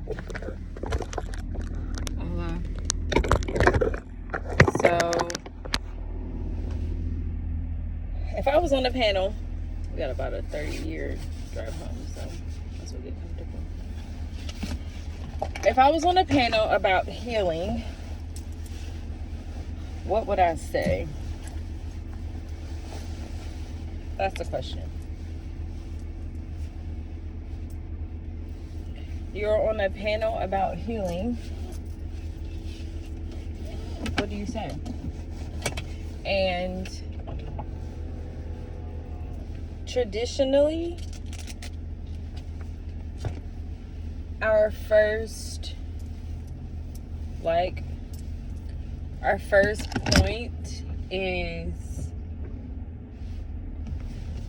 So, if I was on the panel, we got about a 30-year drive home, so that's what get comfortable. If I was on a panel about healing, what would I say? That's the question. You're on a panel about healing. What do you say? And traditionally, our first point is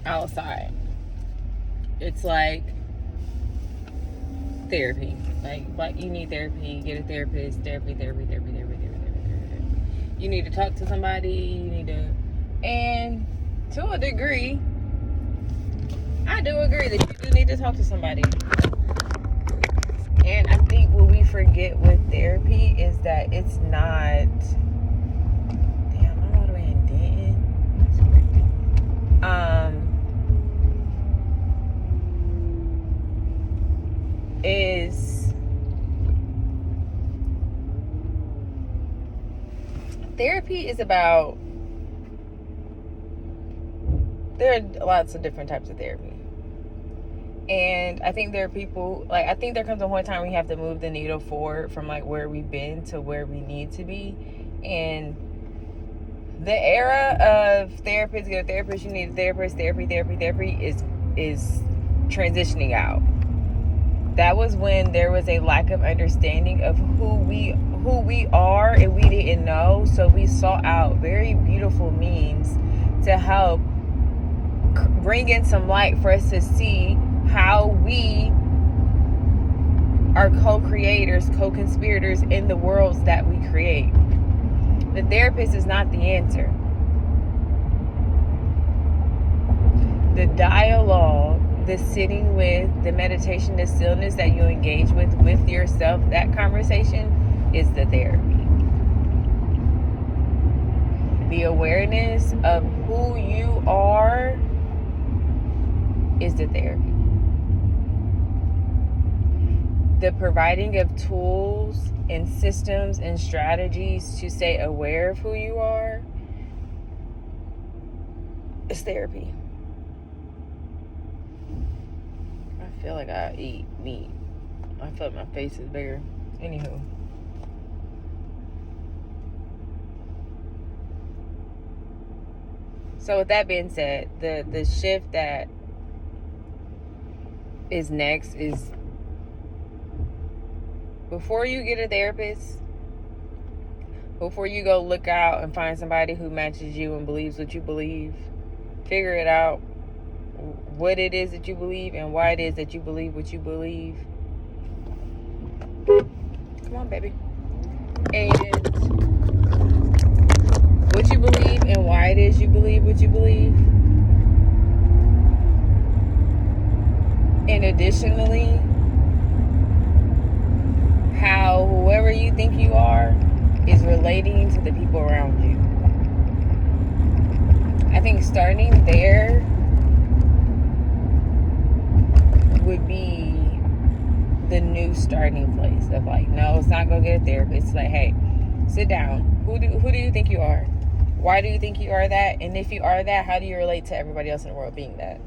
outside. It's like therapy. Like you need therapy, get a therapist, therapy. You need to talk to somebody, and to a degree, I do agree that you do need to talk to somebody. And I think what we forget with therapy is that it's not, damn, I'm all the way in Denton. Therapy is about, there are lots of different types of therapy. And I think there are people, I think there comes a point in time we have to move the needle forward from where we've been to where we need to be. And the era of therapists, get a therapist, you need a therapist, therapy is transitioning out. That was when there was a lack of understanding of who we are, and we didn't know. So we sought out very beautiful means to help bring in some light for us to see how we are co-creators, co-conspirators in the worlds that we create. The therapist is not the answer. The dialogue, the sitting with, the meditation, the stillness that you engage with yourself, that conversation is the therapy. The awareness of who you are is the therapy. The providing of tools and systems and strategies to stay aware of who you are is therapy. I feel like I eat meat. I feel like my face is bigger. Anywho. So with that being said, the shift that is next is, before you get a therapist, before you go look out and find somebody who matches you and believes what you believe, figure it out, what it is that you believe and why it is that you believe what you believe. Come on, baby. And what you believe and why it is you believe what you believe. And additionally, how whoever you think you are is relating to the people around you. I think starting there would be the new starting place of no, it's not go get a therapist. It's hey, sit down. Who do you think you are? Why do you think you are that? And if you are that, how do you relate to everybody else in the world being that?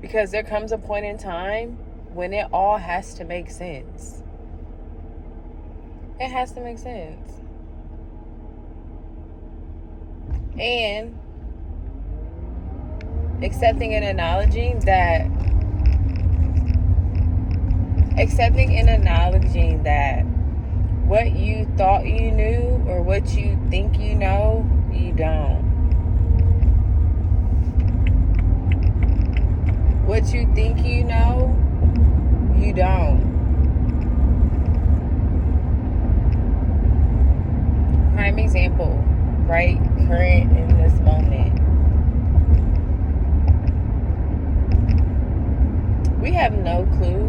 Because there comes a point in time when it all has to make sense. It has to make sense. And accepting and acknowledging that what you thought you knew or what you think you know, you don't. What you think you know, you don't. Prime example, right? Current in this moment. We have no clue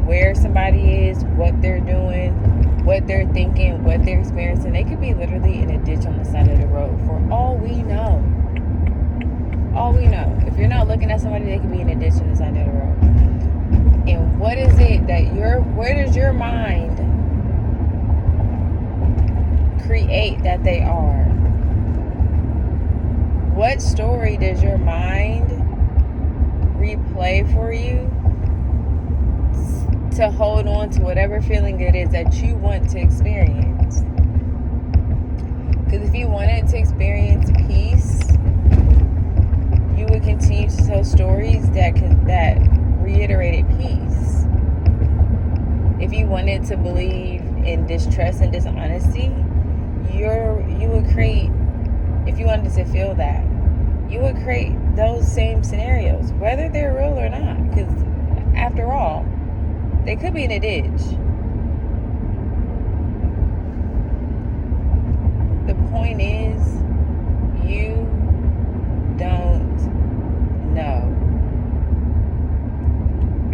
where somebody is, what they're doing, what they're thinking, what they're experiencing. They could be literally in a ditch on the side of the road for all we know. All we know. If you're not looking at somebody, they could be in a ditch on the side of the road. And what is it that where does your mind create that they are? What story does your mind replay for you to hold on to whatever feeling it is that you want to experience? Because if you wanted to experience peace, you would continue to tell stories that reiterated peace. If you wanted to believe in distrust and dishonesty, you would create, if you wanted to feel that, you would create those same scenarios, whether they're real or not. Because after all, they could be in a ditch. The point is, you don't know.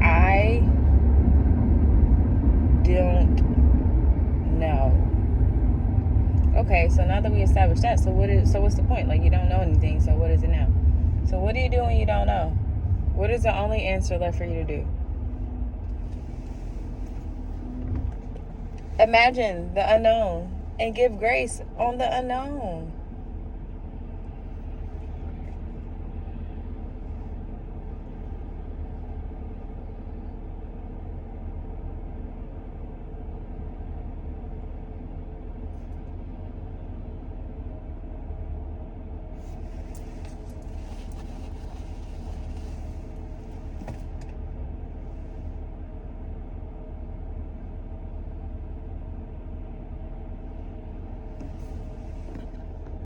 I don't know. Okay, so now that we established that, so what's the point? Like, you don't know anything, so what is it now? So what do you do when you don't know? What is the only answer left for you to do? Imagine the unknown and give grace on the unknown.